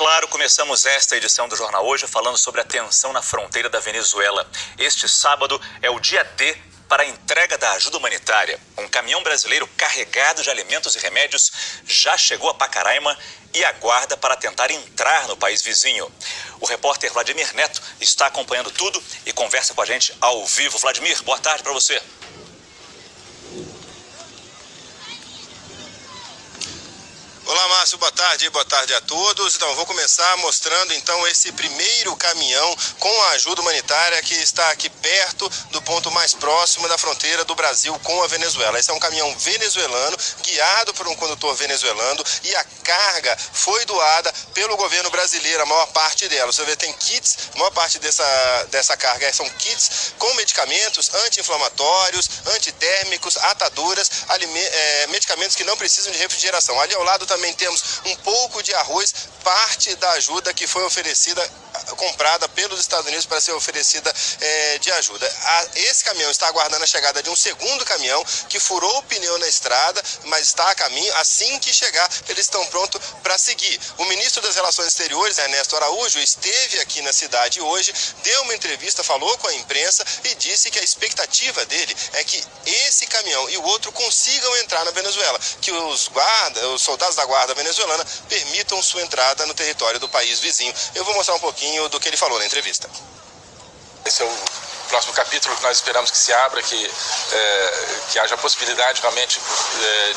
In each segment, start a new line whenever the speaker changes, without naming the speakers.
claro, começamos esta edição do Jornal Hoje falando sobre a tensão na fronteira da Venezuela. Este sábado é o dia D para a entrega da ajuda humanitária. Um caminhão brasileiro carregado de alimentos e remédios já chegou a Pacaraima e aguarda para tentar entrar no país vizinho. O repórter Vladimir Neto está acompanhando tudo e conversa com a gente ao vivo. Vladimir, boa tarde para você.
Olá, Márcio, boa tarde a todos. Então, vou começar mostrando então esse primeiro caminhão com a ajuda humanitária que está aqui perto do ponto mais próximo da fronteira do Brasil com a Venezuela. Esse é um caminhão venezuelano, guiado por um condutor venezuelano, e a carga foi doada pelo governo brasileiro, a maior parte dela. Você vê, tem kits, a maior parte dessa carga são kits com medicamentos anti-inflamatórios, antitérmicos, ataduras, medicamentos que não precisam de refrigeração. Ali ao lado também temos um pouco de arroz, parte da ajuda que foi oferecida, comprada pelos Estados Unidos para ser oferecida de ajuda. Esse caminhão está aguardando a chegada de um segundo caminhão que furou o pneu na estrada, mas está a caminho. Assim que chegar, eles estão prontos para seguir. O ministro das Relações Exteriores, Ernesto Araújo, esteve aqui na cidade hoje, deu uma entrevista, falou com a imprensa e disse que a expectativa dele é que esse caminhão e o outro consigam entrar na Venezuela, que os soldados da guarda venezuelana permitam sua entrada no território do país vizinho. Eu vou mostrar um pouquinho do que ele falou na entrevista.
Esse é o próximo capítulo que nós esperamos que se abra, que haja possibilidade realmente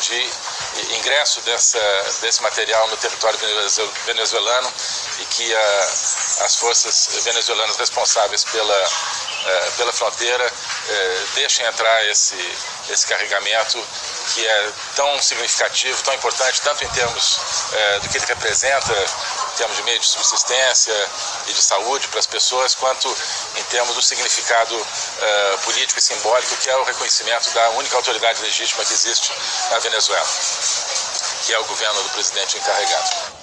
de ingresso desse material no território venezuelano e que as forças venezuelanas responsáveis pela fronteira deixem entrar esse carregamento que é tão significativo, tão importante, tanto em termos do que ele representa, em termos de meio de subsistência e de saúde para as pessoas, quanto em termos do significado político e simbólico, que é o reconhecimento da única autoridade legítima que existe na Venezuela, que é o governo do presidente encarregado.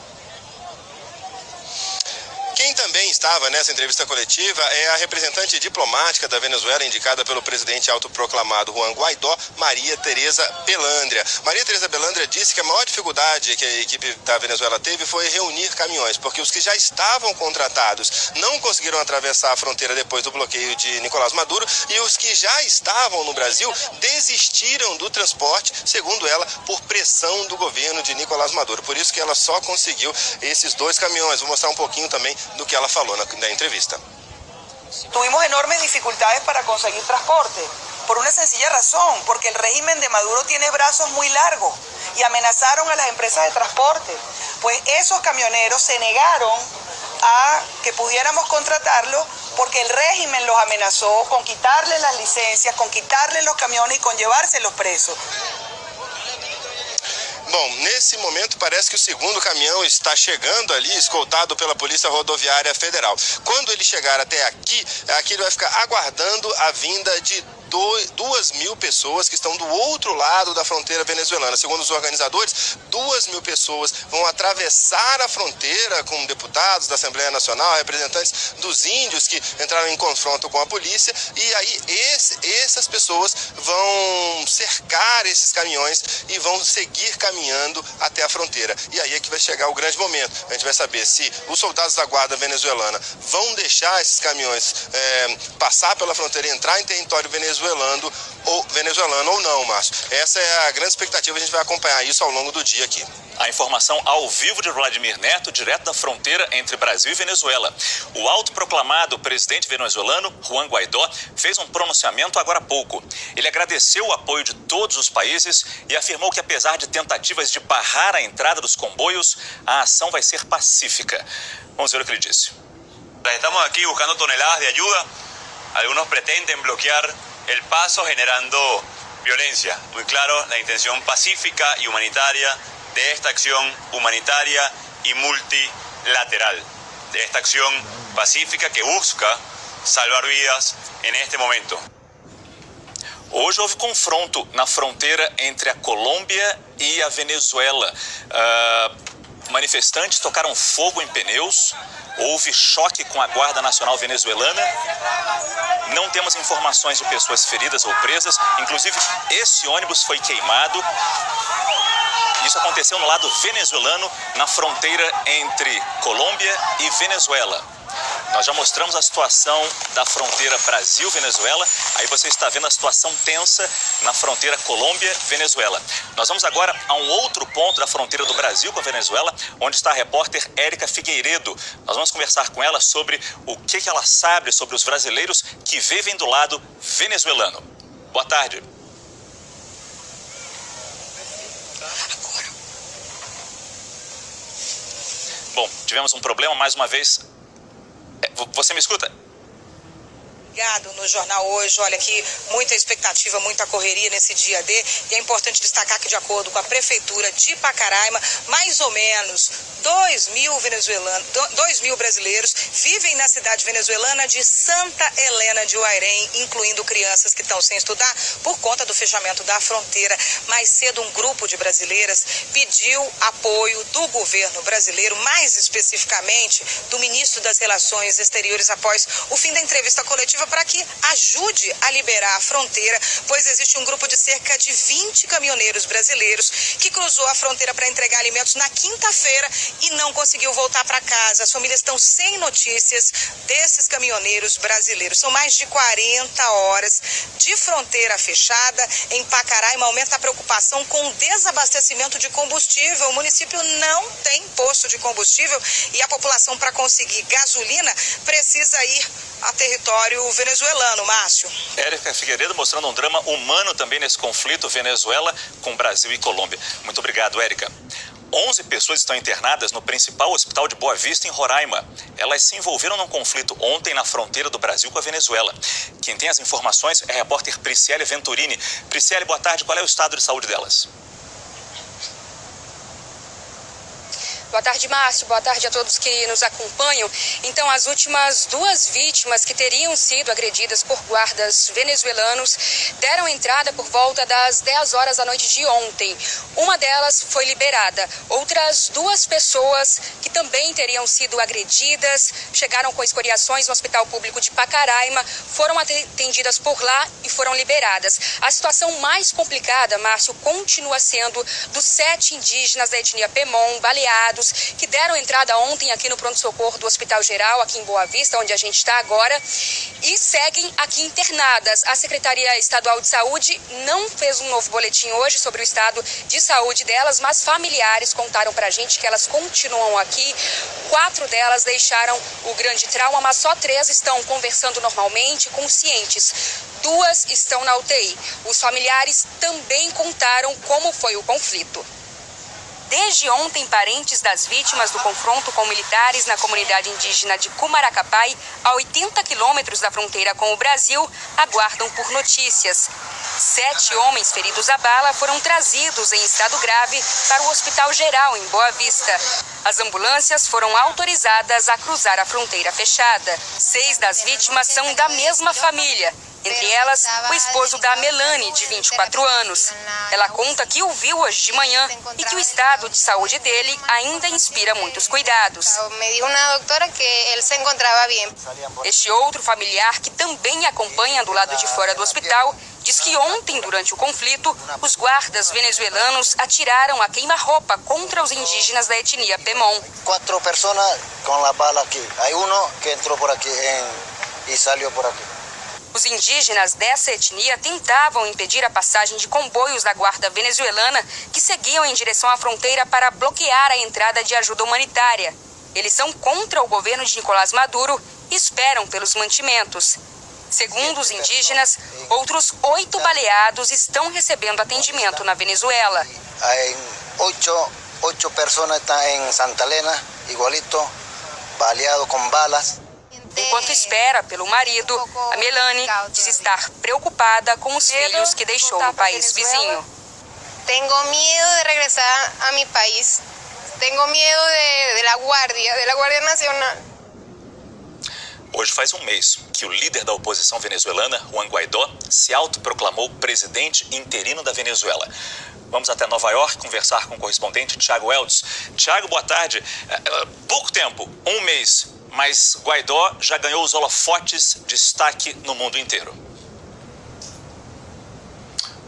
Quem também estava nessa entrevista coletiva é a representante diplomática da Venezuela, indicada pelo presidente autoproclamado Juan Guaidó, Maria Teresa Belândria. Maria Teresa Belândria disse que a maior dificuldade que a equipe da Venezuela teve foi reunir caminhões, porque os que já estavam contratados não conseguiram atravessar a fronteira depois do bloqueio de Nicolás Maduro, e os que já estavam no Brasil desistiram do transporte, segundo ela, por pressão do governo de Nicolás Maduro. Por isso que ela só conseguiu esses 2 caminhões. Vou mostrar um pouquinho também do que ela falou na entrevista.
Tuvimos enormes dificultades para conseguir transporte, por una sencilla razón, porque el régimen de Maduro tiene brazos muy largos y amenazaron a las empresas de transporte. Pues esos camioneros se negaron a que pudiéramos contratarlos porque el régimen los amenazó con quitarles las licencias, con quitarles los camiones y con llevárselos presos.
Bom, nesse momento parece que o segundo caminhão está chegando ali, escoltado pela Polícia Rodoviária Federal. Quando ele chegar até aqui ele vai ficar aguardando a vinda de 2.000 pessoas que estão do outro lado da fronteira venezuelana. Segundo os organizadores, 2.000 pessoas vão atravessar a fronteira com deputados da Assembleia Nacional, representantes dos índios que entraram em confronto com a polícia, e aí essas pessoas vão cercar esses caminhões e vão seguir caminhando até a fronteira. E aí é que vai chegar o grande momento. A gente vai saber se os soldados da guarda venezuelana vão deixar esses caminhões passar pela fronteira e entrar em território venezuelano ou não, Márcio. Essa é a grande expectativa, a gente vai acompanhar isso ao longo do dia aqui.
A informação ao vivo de Vladimir Neto, direto da fronteira entre Brasil e Venezuela. O autoproclamado presidente venezuelano, Juan Guaidó, fez um pronunciamento agora há pouco. Ele agradeceu o apoio de todos os países e afirmou que, apesar de tentativas de barrar a entrada dos comboios, a ação vai ser pacífica. Vamos ver o que ele disse.
Estamos aqui buscando toneladas de ajuda. Algunos pretenden bloquear el paso generando violencia. Muy claro, la intención pacífica y humanitaria de esta acción humanitaria y multilateral. De esta acción pacífica que busca salvar vidas en este momento.
Hoje houve confronto na fronteira entre a Colômbia e a Venezuela. Manifestantes tocaram fogo em pneus, houve choque com a Guarda Nacional venezuelana. Não temos informações de pessoas feridas ou presas. Inclusive, esse ônibus foi queimado. Isso aconteceu no lado venezuelano, na fronteira entre Colômbia e Venezuela. Nós já mostramos a situação da fronteira Brasil-Venezuela. Aí você está vendo a situação tensa na fronteira Colômbia-Venezuela. Nós vamos agora a um outro ponto da fronteira do Brasil com a Venezuela, onde está a repórter Érica Figueiredo. Nós vamos conversar com ela sobre o que ela sabe sobre os brasileiros que vivem do lado venezuelano. Boa tarde. Bom, tivemos um problema mais uma vez. Você me escuta?
Ligado no Jornal Hoje, olha aqui, muita expectativa, muita correria nesse dia D, e é importante destacar que de acordo com a Prefeitura de Pacaraima, mais ou menos 2.000 brasileiros vivem na cidade venezuelana de Santa Helena de Uairém, incluindo crianças que estão sem estudar por conta do fechamento da fronteira. Mais cedo, um grupo de brasileiras pediu apoio do governo brasileiro, mais especificamente do ministro das Relações Exteriores, após o fim da entrevista coletiva, para que ajude a liberar a fronteira, pois existe um grupo de cerca de 20 caminhoneiros brasileiros que cruzou a fronteira para entregar alimentos na quinta-feira e não conseguiu voltar para casa. As famílias estão sem notícias desses caminhoneiros brasileiros. São mais de 40 horas de fronteira fechada. Em Pacaraima aumenta a preocupação com o desabastecimento de combustível. O município não tem posto de combustível e a população, para conseguir gasolina, precisa ir a território venezuelano. Márcio.
Érica Figueiredo mostrando um drama humano também nesse conflito Venezuela com Brasil e Colômbia. Muito obrigado, Érica. 11 pessoas estão internadas no principal hospital de Boa Vista, em Roraima. Elas se envolveram num conflito ontem na fronteira do Brasil com a Venezuela. Quem tem as informações é a repórter Prisciele Venturini. Prisciele, boa tarde. Qual é o estado de saúde delas?
Boa tarde, Márcio. Boa tarde a todos que nos acompanham. Então, as últimas 2 vítimas que teriam sido agredidas por guardas venezuelanos deram entrada por volta das 10 horas da noite de ontem. Uma delas foi liberada. Outras 2 pessoas que também teriam sido agredidas chegaram com escoriações no Hospital Público de Pacaraima, foram atendidas por lá e foram liberadas. A situação mais complicada, Márcio, continua sendo dos 7 indígenas da etnia Pemon, baleados, que deram entrada ontem aqui no pronto-socorro do Hospital Geral, aqui em Boa Vista, onde a gente está agora, e seguem aqui internadas. A Secretaria Estadual de Saúde não fez um novo boletim hoje sobre o estado de saúde delas, mas familiares contaram pra gente que elas continuam aqui. 4 delas deixaram o grande trauma, mas só 3 estão conversando normalmente, conscientes. 2 estão na UTI. Os familiares também contaram como foi o conflito. Desde ontem, parentes das vítimas do confronto com militares na comunidade indígena de Cumaracapai, a 80 quilômetros da fronteira com o Brasil, aguardam por notícias. 7 homens feridos à bala foram trazidos em estado grave para o Hospital Geral, em Boa Vista. As ambulâncias foram autorizadas a cruzar a fronteira fechada. 6 das vítimas são da mesma família. Entre elas, o esposo da Melanie, de 24 anos. Ela conta que o viu hoje de manhã e que o estado de saúde dele ainda inspira muitos cuidados. Este outro familiar, que também acompanha do lado de fora do hospital, diz que ontem, durante o conflito, os guardas venezuelanos atiraram a queima-roupa contra os indígenas da etnia Pemon.
4 pessoas com a bala aqui. Há um que entrou por aqui e saiu por aqui.
Os indígenas dessa etnia tentavam impedir a passagem de comboios da guarda venezuelana que seguiam em direção à fronteira para bloquear a entrada de ajuda humanitária. Eles são contra o governo de Nicolás Maduro e esperam pelos mantimentos. Segundo os indígenas, outros 8 baleados estão recebendo atendimento na Venezuela.
8 pessoas estão em Santa Helena, igualito, baleado com balas.
Enquanto espera pelo marido, a Melanie diz estar preocupada com os filhos que deixou no país vizinho.
Tenho medo de regressar a meu país. Tenho medo da Guardia Nacional.
Hoje faz um mês que o líder da oposição venezuelana, Juan Guaidó, se autoproclamou presidente interino da Venezuela. Vamos até Nova York conversar com o correspondente Thiago Eldes. Thiago, boa tarde. Pouco tempo, um mês, mas Guaidó já ganhou os holofotes, destaque no mundo inteiro.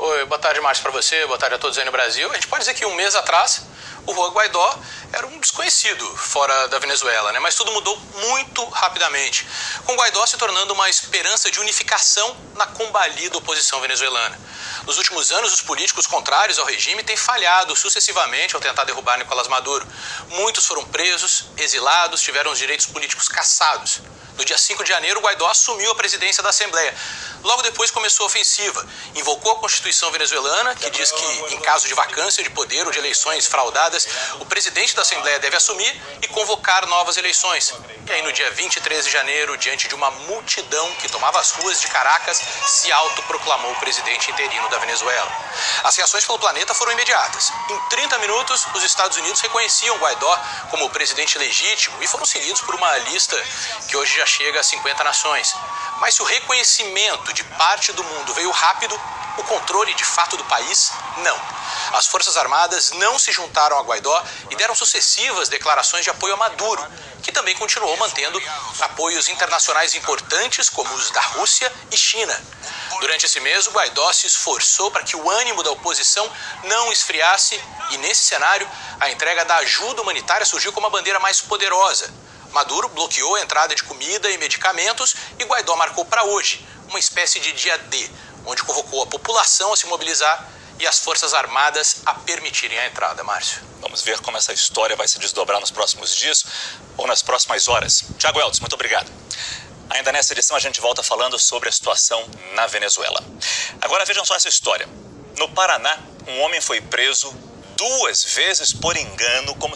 Oi, boa tarde, Márcio, para você, boa tarde a todos aí no Brasil. A gente pode dizer que um mês atrás o Juan Guaidó era um desconhecido fora da Venezuela, né? Mas tudo mudou muito rapidamente, com Guaidó se tornando uma esperança de unificação na combalida oposição venezuelana. Nos últimos anos, os políticos contrários ao regime têm falhado sucessivamente ao tentar derrubar Nicolás Maduro. Muitos foram presos, exilados, tiveram os direitos políticos cassados. No dia 5 de janeiro, Guaidó assumiu a presidência da Assembleia. Logo depois começou a ofensiva. Invocou a Constituição venezuelana, que diz que, em caso de vacância de poder ou de eleições fraudadas, o presidente da Assembleia deve assumir e convocar novas eleições. E aí, no dia 23 de janeiro, diante de uma multidão que tomava as ruas de Caracas, se autoproclamou o presidente interino da Venezuela. As reações pelo planeta foram imediatas. Em 30 minutos, os Estados Unidos reconheciam Guaidó como o presidente legítimo e foram seguidos por uma lista que hoje já chega a 50 nações. Mas se o reconhecimento de parte do mundo veio rápido, o controle de fato do país, não. As Forças Armadas não se juntaram a Guaidó e deram sucessivas declarações de apoio a Maduro, que também continuou mantendo apoios internacionais importantes, como os da Rússia e China. Durante esse mês, o Guaidó se esforçou para que o ânimo da oposição não esfriasse e, nesse cenário, a entrega da ajuda humanitária surgiu como a bandeira mais poderosa. Maduro bloqueou a entrada de comida e medicamentos e Guaidó marcou para hoje uma espécie de dia D, onde convocou a população a se mobilizar e as Forças Armadas a permitirem a entrada, Márcio.
Vamos ver como essa história vai se desdobrar nos próximos dias ou nas próximas horas. Tiago Eltz, muito obrigado. Ainda nessa edição a gente volta falando sobre a situação na Venezuela. Agora vejam só essa história. No Paraná, um homem foi preso 2 vezes por engano como